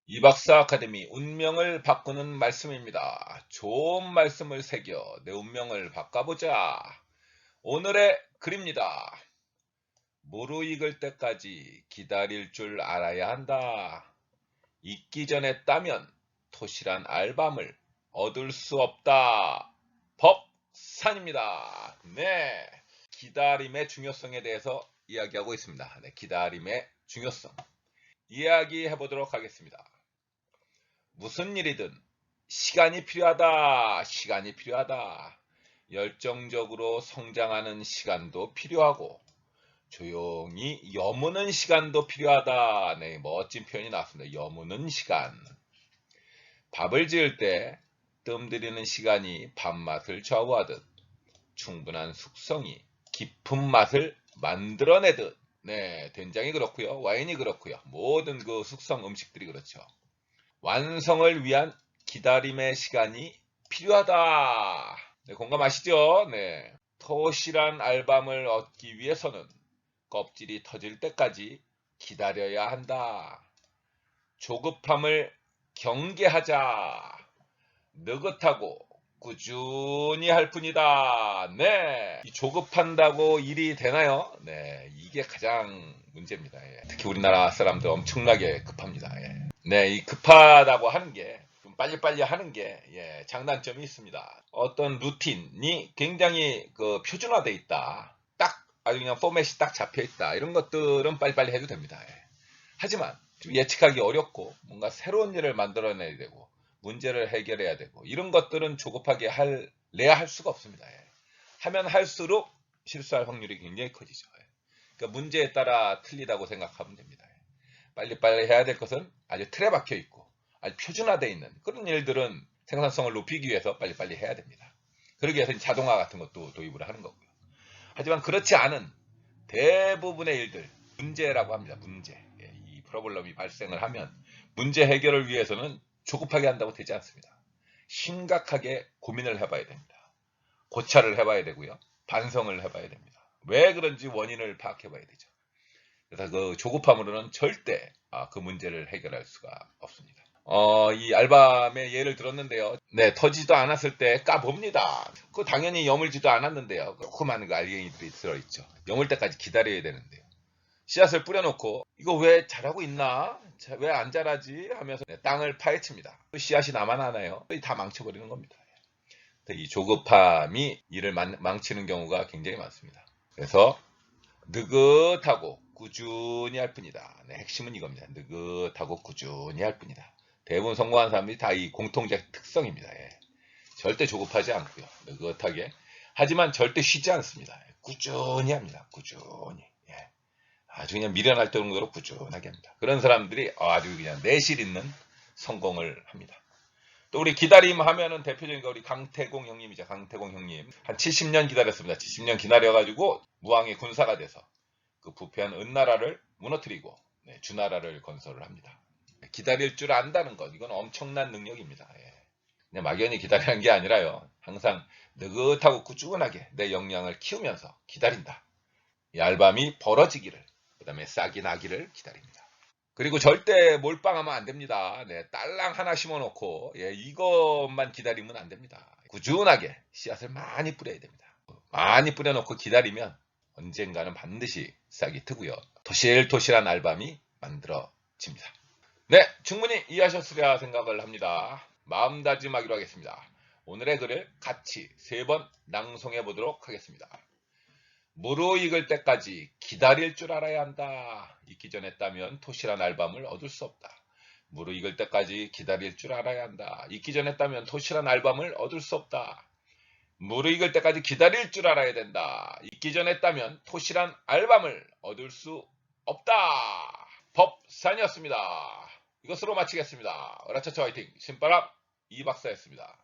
이박사 아카데미 운명을 바꾸는 말씀입니다. 좋은 말씀을 새겨 내 운명을 바꿔보자. 오늘의 글입니다. 무르익을 때까지 기다릴 줄 알아야 한다. 익기 전에 따면 토실한 알밤을 얻을 수 없다. 법산입니다. 네, 기다림의 중요성에 대해서 이야기하고 있습니다. 네, 기다림의 중요성 이야기해 보도록 하겠습니다. 무슨 일이든 시간이 필요하다. 시간이 필요하다. 열정적으로 성장하는 시간도 필요하고 조용히 여무는 시간도 필요하다. 네, 멋진 표현이 나왔습니다. 여무는 시간. 밥을 지을 때 뜸들이는 시간이 밥맛을 좌우하듯 충분한 숙성이 깊은 맛을 만들어내듯. 네, 된장이 그렇고요. 와인이 그렇고요. 모든 그 숙성 음식들이 그렇죠. 완성을 위한 기다림의 시간이 필요하다. 네, 공감하시죠? 네. 토실한 알밤을 얻기 위해서는 껍질이 터질 때까지 기다려야 한다. 조급함을 경계하자. 느긋하고 꾸준히 할 뿐이다. 네. 이 조급한다고 일이 되나요? 네. 이게 가장 문제입니다. 예. 특히 우리나라 사람들 엄청나게 급합니다. 예. 네. 이 급하다고 하는 게 좀 빨리빨리 하는 게 예, 장단점이 있습니다. 어떤 루틴이 굉장히 그 표준화되어 있다. 딱 아주 그냥 포맷이 딱 잡혀 있다. 이런 것들은 빨리빨리 해도 됩니다. 예. 하지만 좀 예측하기 어렵고 뭔가 새로운 일을 만들어내야 되고 문제를 해결해야 되고 이런 것들은 조급하게 내야 할 수가 없습니다. 예. 하면 할수록 실수할 확률이 굉장히 커지죠. 예. 그러니까 문제에 따라 틀리다고 생각하면 됩니다. 예. 빨리빨리 해야 될 것은 아주 틀에 박혀 있고 아주 표준화되어 있는 그런 일들은 생산성을 높이기 위해서 빨리빨리 해야 됩니다. 그러기 위해서 자동화 같은 것도 도입을 하는 거고요. 하지만 그렇지 않은 대부분의 일들, 문제라고 합니다. 문제. 예, 이 프로블럼이 발생을 하면 문제 해결을 위해서는 조급하게 한다고 되지 않습니다. 심각하게 고민을 해봐야 됩니다. 고찰을 해봐야 되고요. 반성을 해봐야 됩니다. 왜 그런지 원인을 파악해봐야 되죠. 그래서 그 조급함으로는 절대 그 문제를 해결할 수가 없습니다. 이 알밤의 예를 들었는데요. 네, 터지도 않았을 때 까봅니다. 그 당연히 여물지도 않았는데요. 조그만 그 알갱이들이 들어있죠. 여물 때까지 기다려야 되는데요. 씨앗을 뿌려놓고 이거 왜 자라고 있나? 왜 안 자라지? 하면서 땅을 파헤칩니다. 그 씨앗이 남아나나요? 다 망쳐버리는 겁니다. 이 조급함이 일을 망치는 경우가 굉장히 많습니다. 그래서 느긋하고 꾸준히 할 뿐이다. 네, 핵심은 이겁니다. 느긋하고 꾸준히 할 뿐이다. 대부분 성공한 사람들이 다 이 공통적 특성입니다. 예. 절대 조급하지 않고요. 느긋하게. 하지만 절대 쉬지 않습니다. 꾸준히 합니다. 꾸준히. 예. 아주 그냥 미련할 정도로 꾸준하게 합니다. 그런 사람들이 아주 그냥 내실 있는 성공을 합니다. 또 우리 기다림 하면은 대표적인 거 우리 강태공 형님이죠. 강태공 형님. 한 70년 기다렸습니다. 70년 기다려가지고 무왕의 군사가 돼서 그 부패한 은나라를 무너뜨리고 주나라를 건설을 합니다. 기다릴 줄 안다는 것. 이건 엄청난 능력입니다. 예. 그냥 막연히 기다리는 게 아니라요. 항상 느긋하고 꾸준하게 내 역량을 키우면서 기다린다. 이 알밤이 벌어지기를, 그 다음에 싹이 나기를 기다립니다. 그리고 절대 몰빵하면 안 됩니다. 네, 딸랑 하나 심어놓고 예, 이것만 기다리면 안 됩니다. 꾸준하게 씨앗을 많이 뿌려야 됩니다. 많이 뿌려놓고 기다리면 언젠가는 반드시 싹이 트고요. 토실토실한 알밤이 만들어집니다. 네, 충분히 이해하셨으리라 생각을 합니다. 마음다짐하기로 하겠습니다. 오늘의 글을 같이 3번 낭송해 보도록 하겠습니다. 무르익을 때까지 기다릴 줄 알아야 한다. 익기 전에 따면 토실한 알밤을 얻을 수 없다. 무르익을 때까지 기다릴 줄 알아야 한다. 익기 전에 따면 토실한 알밤을 얻을 수 없다. 무르익을 때까지 기다릴 줄 알아야 된다. 익기 전에 따면 토실한 알밤을 얻을 수 없다. 법산이었습니다. 이것으로 마치겠습니다. 어라차차 화이팅. 신바람 이박사였습니다.